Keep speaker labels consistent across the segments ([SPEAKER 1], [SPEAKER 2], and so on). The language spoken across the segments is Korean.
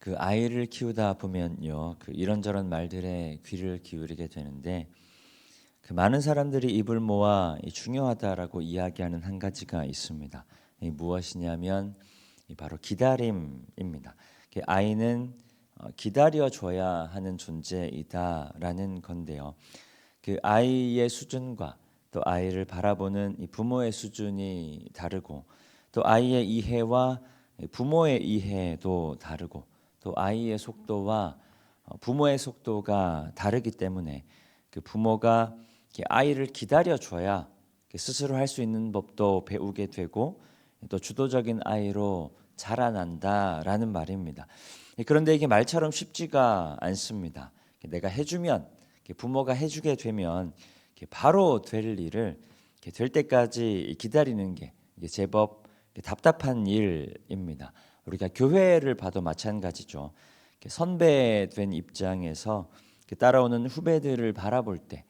[SPEAKER 1] 그 아이를 키우다 보면요, 그 이런저런 말들에 귀를 기울이게 되는데, 그 많은 사람들이 입을 모아 중요하다라고 이야기하는 한 가지가 있습니다. 이 무엇이냐면 바로 기다림입니다. 아이는 기다려줘야 하는 존재이다라는 건데요. 그 아이의 수준과 또 아이를 바라보는 이 부모의 수준이 다르고, 또 아이의 이해와 부모의 이해도 다르고, 또 아이의 속도와 부모의 속도가 다르기 때문에 그 부모가 아이를 기다려줘야 스스로 할 수 있는 법도 배우게 되고 또 주도적인 아이로 자라난다라는 말입니다. 그런데 이게 말처럼 쉽지가 않습니다. 내가 해주면, 부모가 해주게 되면 바로 될 일을 될 때까지 기다리는 게 제법 답답한 일입니다. 우리가 교회를 봐도 마찬가지죠. 선배된 입장에서 따라오는 후배들을 바라볼 때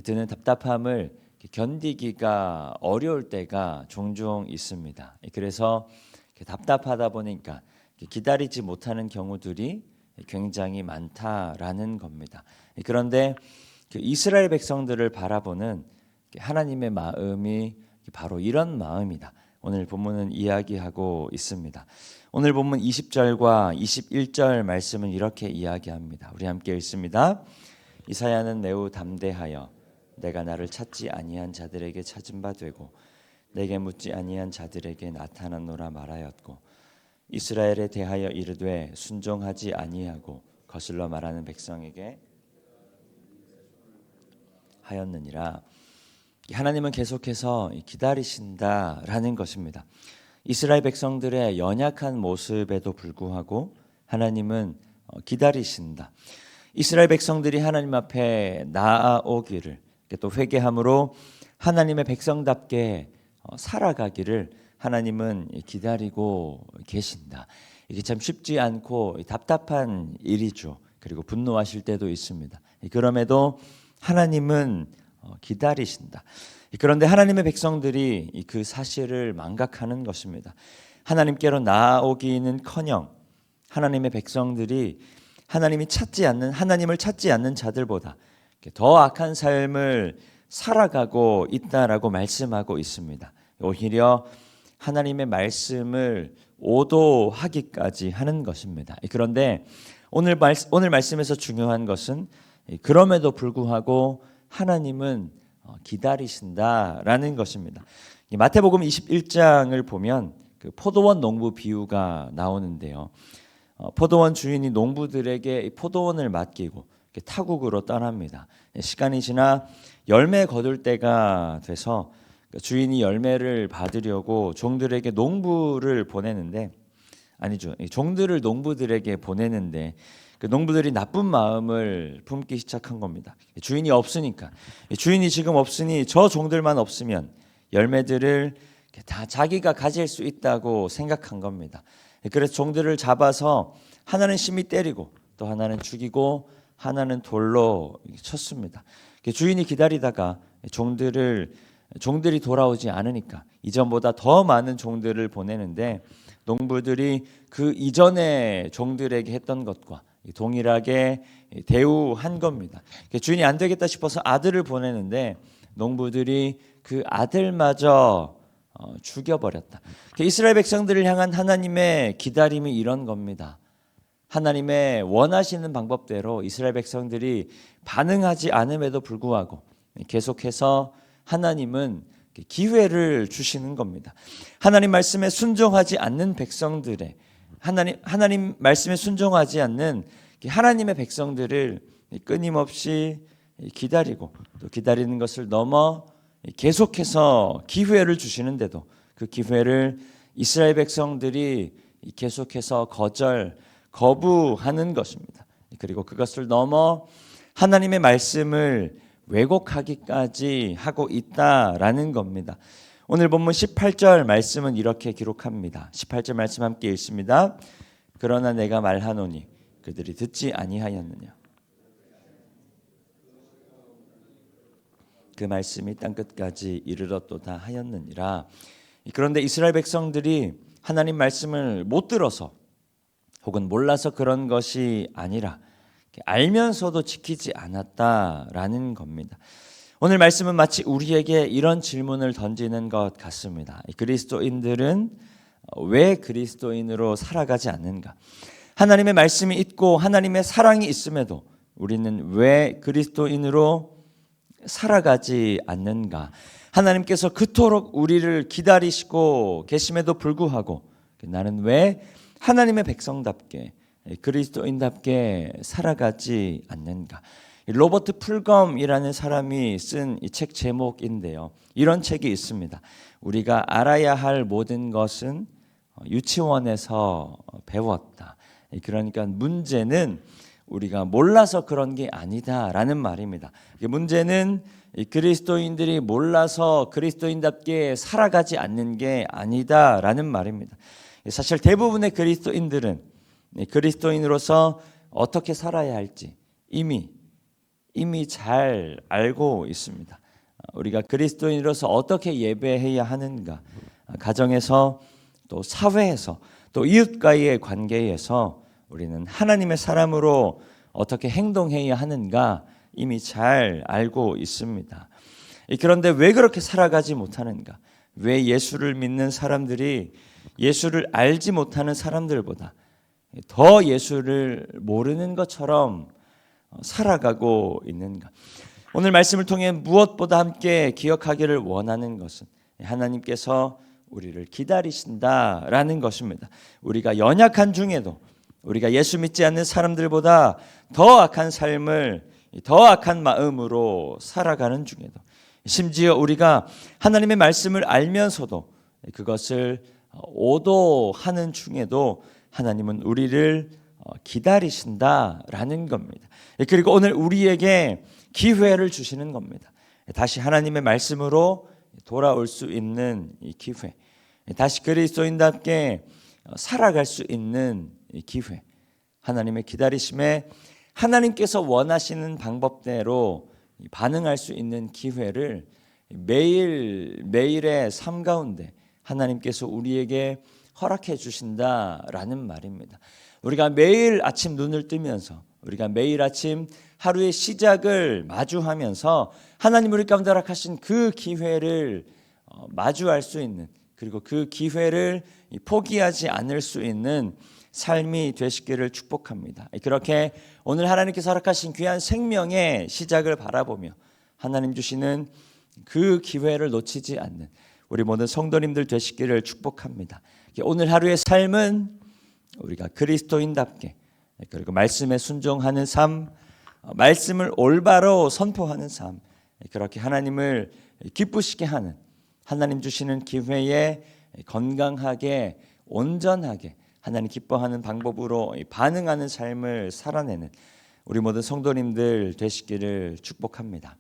[SPEAKER 1] 드는 답답함을 견디기가 어려울 때가 종종 있습니다. 그래서 답답하다 보니까 기다리지 못하는 경우들이 굉장히 많다라는 겁니다. 그런데 이스라엘 백성들을 바라보는 하나님의 마음이 바로 이런 마음이다. 오늘 본문은 이야기하고 있습니다. 오늘 본문 20절과 21절 말씀은 이렇게 이야기합니다. 우리 함께 읽습니다. 이사야는 매우 담대하여 내가 나를 찾지 아니한 자들에게 찾은 바 되고 내게 묻지 아니한 자들에게 나타났노라 말하였고, 이스라엘에 대하여 이르되 순종하지 아니하고 거슬러 말하는 백성에게 하였느니라. 하나님은 계속해서 기다리신다라는 것입니다. 이스라엘 백성들의 연약한 모습에도 불구하고 하나님은 기다리신다. 이스라엘 백성들이 하나님 앞에 나아오기를, 또 회개함으로 하나님의 백성답게 살아가기를 하나님은 기다리고 계신다. 이게 참 쉽지 않고 답답한 일이죠. 그리고 분노하실 때도 있습니다. 그럼에도 하나님은 기다리신다. 그런데 하나님의 백성들이 그 사실을 망각하는 것입니다. 하나님께로 나아오기는커녕 하나님의 백성들이 하나님을 찾지 않는 자들보다 더 악한 삶을 살아가고 있다라고 말씀하고 있습니다. 오히려 하나님의 말씀을 오도하기까지 하는 것입니다. 그런데 오늘 말씀에서 중요한 것은 그럼에도 불구하고 하나님은 기다리신다라는 것입니다. 마태복음 21장을 보면 그 포도원 농부 비유가 나오는데요. 포도원 주인이 농부들에게 포도원을 맡기고 타국으로 떠납니다. 시간이 지나 열매 거둘 때가 돼서 주인이 열매를 받으려고 종들에게 농부를 보내는데, 아니죠, 종들을 농부들에게 보내는데 그 농부들이 나쁜 마음을 품기 시작한 겁니다. 주인이 없으니까, 주인이 지금 없으니 저 종들만 없으면 열매들을 다 자기가 가질 수 있다고 생각한 겁니다. 그래서 종들을 잡아서 하나는 심히 때리고 또 하나는 죽이고 하나는 돌로 쳤습니다. 주인이 기다리다가 종들이 돌아오지 않으니까 이전보다 더 많은 종들을 보내는데, 농부들이 그 이전에 종들에게 했던 것과 동일하게 대우한 겁니다. 주인이 안 되겠다 싶어서 아들을 보내는데 농부들이 그 아들마저 죽여버렸다. 이스라엘 백성들을 향한 하나님의 기다림이 이런 겁니다. 하나님의 원하시는 방법대로 이스라엘 백성들이 반응하지 않음에도 불구하고 계속해서 하나님은 기회를 주시는 겁니다. 하나님 말씀에 순종하지 않는 백성들의 하나님 말씀에 순종하지 않는 하나님의 백성들을 끊임없이 기다리고 또 기다리는 것을 넘어 계속해서 기회를 주시는데도 그 기회를 이스라엘 백성들이 계속해서 거부하는 것입니다. 그리고 그것을 넘어 하나님의 말씀을 왜곡하기까지 하고 있다라는 겁니다. 오늘 본문 18절 말씀은 이렇게 기록합니다. 18절 말씀 함께 읽습니다. 그러나 내가 말하노니 그들이 듣지 아니하였느냐. 그 말씀이 땅끝까지 이르렀도다 하였느니라. 그런데 이스라엘 백성들이 하나님 말씀을 못 들어서, 혹은 몰라서 그런 것이 아니라 알면서도 지키지 않았다라는 겁니다. 오늘 말씀은 마치 우리에게 이런 질문을 던지는 것 같습니다. 그리스도인들은 왜 그리스도인으로 살아가지 않는가? 하나님의 말씀이 있고 하나님의 사랑이 있음에도 우리는 왜 그리스도인으로 살아가지 않는가? 하나님께서 그토록 우리를 기다리시고 계심에도 불구하고 나는 왜 하나님의 백성답게 그리스도인답게 살아가지 않는가? 로버트 풀검이라는 사람이 쓴 이 책 제목인데요. 이런 책이 있습니다. 우리가 알아야 할 모든 것은 유치원에서 배웠다. 그러니까 문제는 우리가 몰라서 그런 게 아니다라는 말입니다. 문제는 그리스도인들이 몰라서 그리스도인답게 살아가지 않는 게 아니다라는 말입니다. 사실 대부분의 그리스도인들은 그리스도인으로서 어떻게 살아야 할지 이미 잘 알고 있습니다. 우리가 그리스도인으로서 어떻게 예배해야 하는가, 가정에서 또 사회에서 또 이웃과의 관계에서 우리는 하나님의 사람으로 어떻게 행동해야 하는가 이미 잘 알고 있습니다. 그런데 왜 그렇게 살아가지 못하는가? 왜 예수를 믿는 사람들이 예수를 알지 못하는 사람들보다 더 예수를 모르는 것처럼 살아가고 있는가? 오늘 말씀을 통해 무엇보다 함께 기억하기를 원하는 것은 하나님께서 우리를 기다리신다라는 것입니다. 우리가 연약한 중에도 우리가 예수 믿지 않는 사람들보다 더 악한 삶을 더 악한 마음으로 살아가는 중에도 심지어 우리가 하나님의 말씀을 알면서도 그것을 오도하는 중에도 하나님은 우리를 기다리신다라는 겁니다. 그리고 오늘 우리에게 기회를 주시는 겁니다. 다시 하나님의 말씀으로 돌아올 수 있는 이 기회, 다시 그리스도인답게 살아갈 수 있는 이 기회, 하나님의 기다리심에 하나님께서 원하시는 방법대로 반응할 수 있는 기회를 매일의 삶 가운데 하나님께서 우리에게 허락해 주신다라는 말입니다. 우리가 매일 아침 눈을 뜨면서 우리가 매일 아침 하루의 시작을 마주하면서 하나님 우리 가운데 허락하신 그 기회를 마주할 수 있는, 그리고 그 기회를 포기하지 않을 수 있는 삶이 되시기를 축복합니다. 그렇게 오늘 하나님께서 허락하신 귀한 생명의 시작을 바라보며 하나님 주시는 그 기회를 놓치지 않는 우리 모든 성도님들 되시기를 축복합니다. 오늘 하루의 삶은 우리가 그리스도인답게, 그리고 말씀에 순종하는 삶, 말씀을 올바로 선포하는 삶, 그렇게 하나님을 기쁘시게 하는, 하나님 주시는 기회에 건강하게 온전하게 하나님 기뻐하는 방법으로 반응하는 삶을 살아내는 우리 모든 성도님들 되시기를 축복합니다.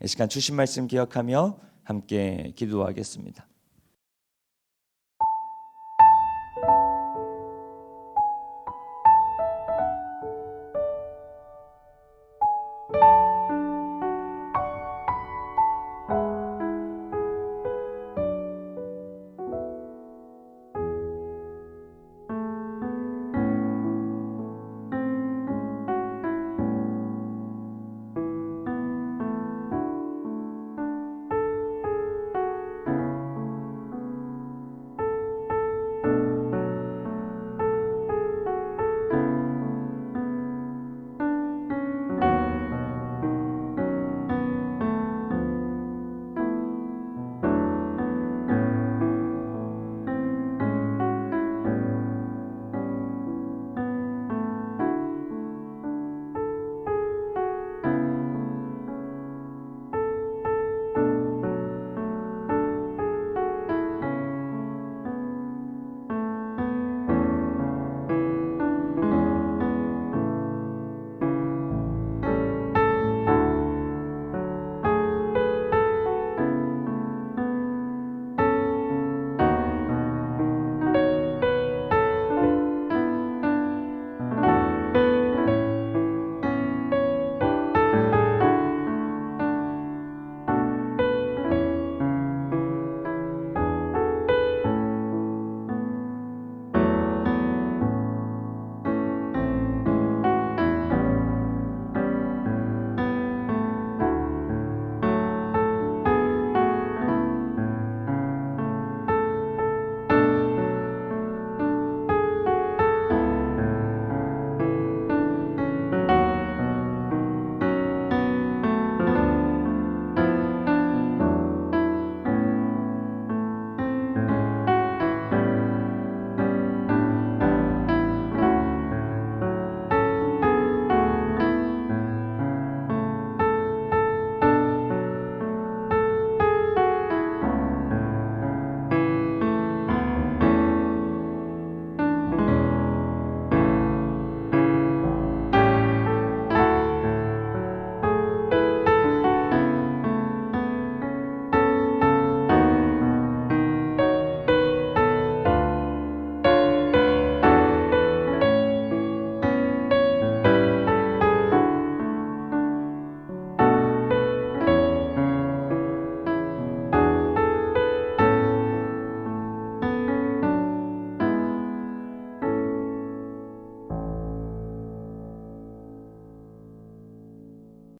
[SPEAKER 1] 이 시간 주신 말씀 기억하며 함께 기도하겠습니다.